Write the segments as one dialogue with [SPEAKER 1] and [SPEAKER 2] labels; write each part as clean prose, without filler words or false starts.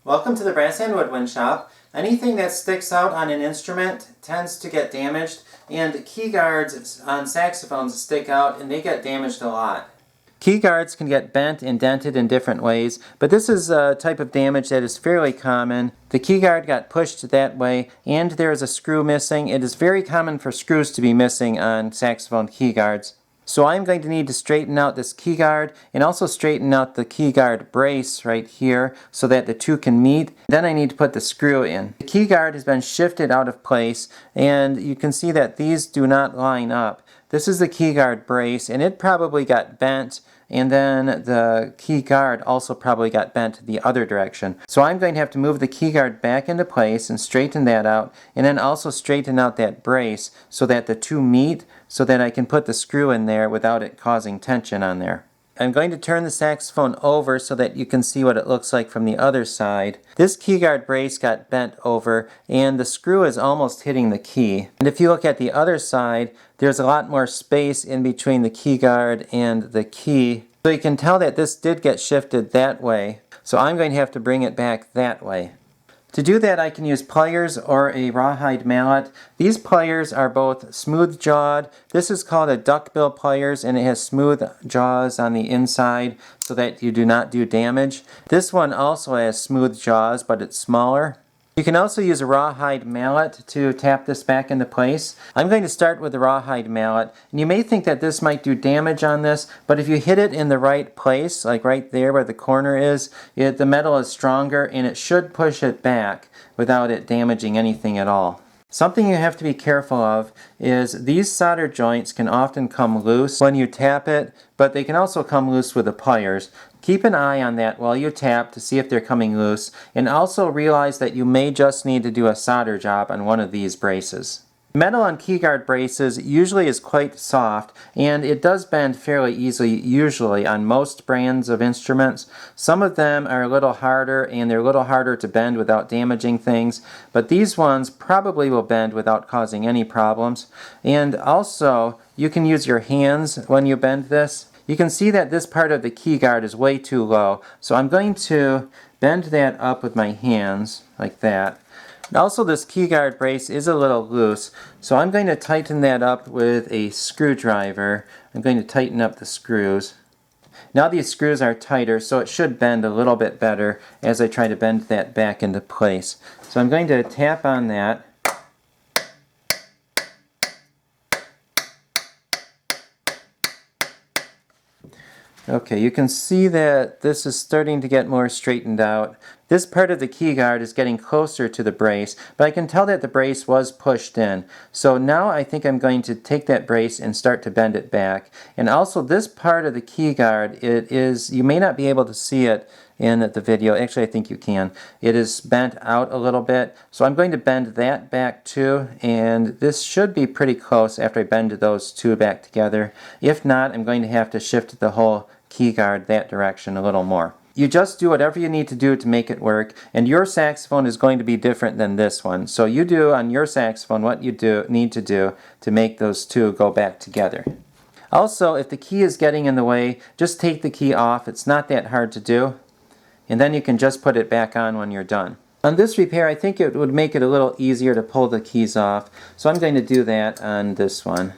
[SPEAKER 1] Welcome to the Brass and Woodwind Shop. Anything that sticks out on an instrument tends to get damaged, and key guards on saxophones stick out and they get damaged a lot. Key guards can get bent and dented in different ways, but this is a type of damage that is fairly common. The key guard got pushed that way and there is a screw missing. It is very common for screws to be missing on saxophone key guards. So I'm going to need to straighten out this key guard and also straighten out the key guard brace right here so that the two can meet. Then I need to put the screw in. The key guard has been shifted out of place and you can see that these do not line up. This is the key guard brace and it probably got bent, and then the key guard also probably got bent the other direction. So I'm going to have to move the key guard back into place and straighten that out, and then also straighten out that brace so that the two meet, so that I can put the screw in there without it causing tension on there. I'm going to turn the saxophone over so that you can see what it looks like from the other side. This key guard brace got bent over and the screw is almost hitting the key. And if you look at the other side, there's a lot more space in between the key guard and the key. So you can tell that this did get shifted that way. So I'm going to have to bring it back that way. To do that, I can use pliers or a rawhide mallet. These pliers are both smooth jawed. This is called a duckbill pliers and it has smooth jaws on the inside so that you do not do damage. This one also has smooth jaws, but it's smaller. You can also use a rawhide mallet to tap this back into place. I'm going to start with the rawhide mallet, and you may think that this might do damage on this, but if you hit it in the right place, like right there where the corner is, the metal is stronger and it should push it back without it damaging anything at all. Something you have to be careful of is these solder joints can often come loose when you tap it, but they can also come loose with the pliers. Keep an eye on that while you tap to see if they're coming loose, and also realize that you may just need to do a solder job on one of these braces. Metal on key guard braces usually is quite soft, and it does bend fairly easily usually on most brands of instruments. Some of them are a little harder, and they're a little harder to bend without damaging things, but these ones probably will bend without causing any problems. And also, you can use your hands when you bend this. You can see that this part of the key guard is way too low, so I'm going to bend that up with my hands like that. And also, this key guard brace is a little loose, so I'm going to tighten that up with a screwdriver. I'm going to tighten up the screws. Now these screws are tighter, so it should bend a little bit better as I try to bend that back into place. So I'm going to tap on that. Okay, you can see that this is starting to get more straightened out. This part of the key guard is getting closer to the brace, but I can tell that the brace was pushed in. So now I think I'm going to take that brace and start to bend it back. And also this part of the key guard, you may not be able to see it in the video. Actually, I think you can. It is bent out a little bit. So I'm going to bend that back too, and this should be pretty close after I bend those two back together. If not, I'm going to have to shift the whole key guard that direction a little more. You just do whatever you need to do to make it work, and your saxophone is going to be different than this one. So you do on your saxophone what you need to do to make those two go back together. Also, if the key is getting in the way, just take the key off. It's not that hard to do, and then you can just put it back on when you're done. On this repair, I think it would make it a little easier to pull the keys off, so I'm going to do that on this one.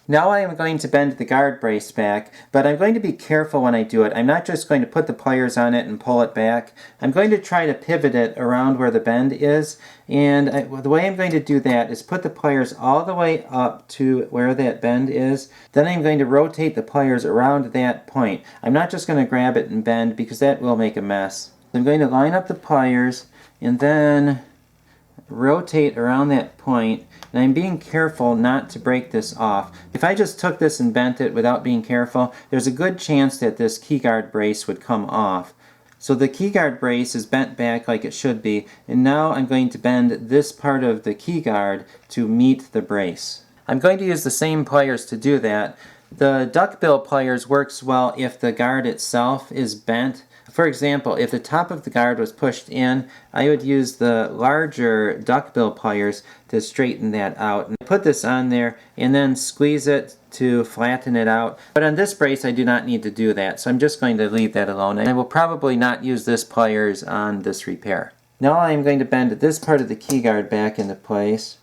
[SPEAKER 1] Now I am going to bend the guard brace back, but I'm going to be careful when I do it. I'm not just going to put the pliers on it and pull it back. I'm going to try to pivot it around where the bend is, and the way I'm going to do that is put the pliers all the way up to where that bend is. Then I'm going to rotate the pliers around that point. I'm not just going to grab it and bend because that will make a mess. I'm going to line up the pliers and then rotate around that point, and I'm being careful not to break this off. If I just took this and bent it without being careful, there's a good chance that this key guard brace would come off. So the key guard brace is bent back like it should be, and now I'm going to bend this part of the key guard to meet the brace. I'm going to use the same pliers to do that. The duckbill pliers works well if the guard itself is bent For example, if the top of the guard was pushed in, I would use the larger duckbill pliers to straighten that out. And put this on there and then squeeze it to flatten it out. But on this brace I do not need to do that, so I'm just going to leave that alone. And I will probably not use this pliers on this repair. Now I'm going to bend this part of the keyguard back into place.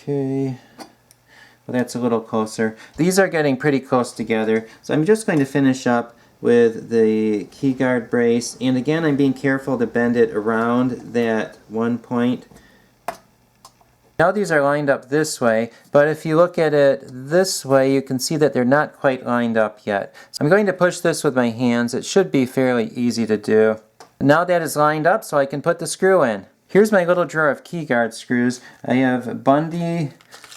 [SPEAKER 1] Okay, well that's a little closer. These are getting pretty close together, so I'm just going to finish up with the keyguard brace, and again I'm being careful to bend it around that one point. Now these are lined up this way, but if you look at it this way you can see that they're not quite lined up yet. So I'm going to push this with my hands. It should be fairly easy to do. Now that is lined up, so I can put the screw in. Here's my little drawer of keyguard screws. I have Bundy,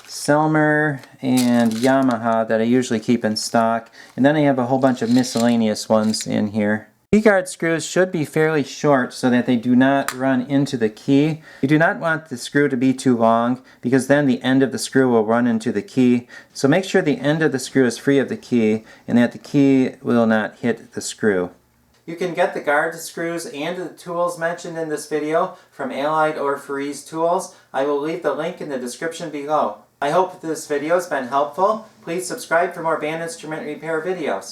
[SPEAKER 1] Selmer, and Yamaha that I usually keep in stock. And then I have a whole bunch of miscellaneous ones in here. Keyguard screws should be fairly short so that they do not run into the key. You do not want the screw to be too long because then the end of the screw will run into the key. So make sure the end of the screw is free of the key and that the key will not hit the screw. You can get the guard screws and the tools mentioned in this video from Allied or Freeze Tools. I will leave the link in the description below. I hope this video has been helpful. Please subscribe for more band instrument repair videos.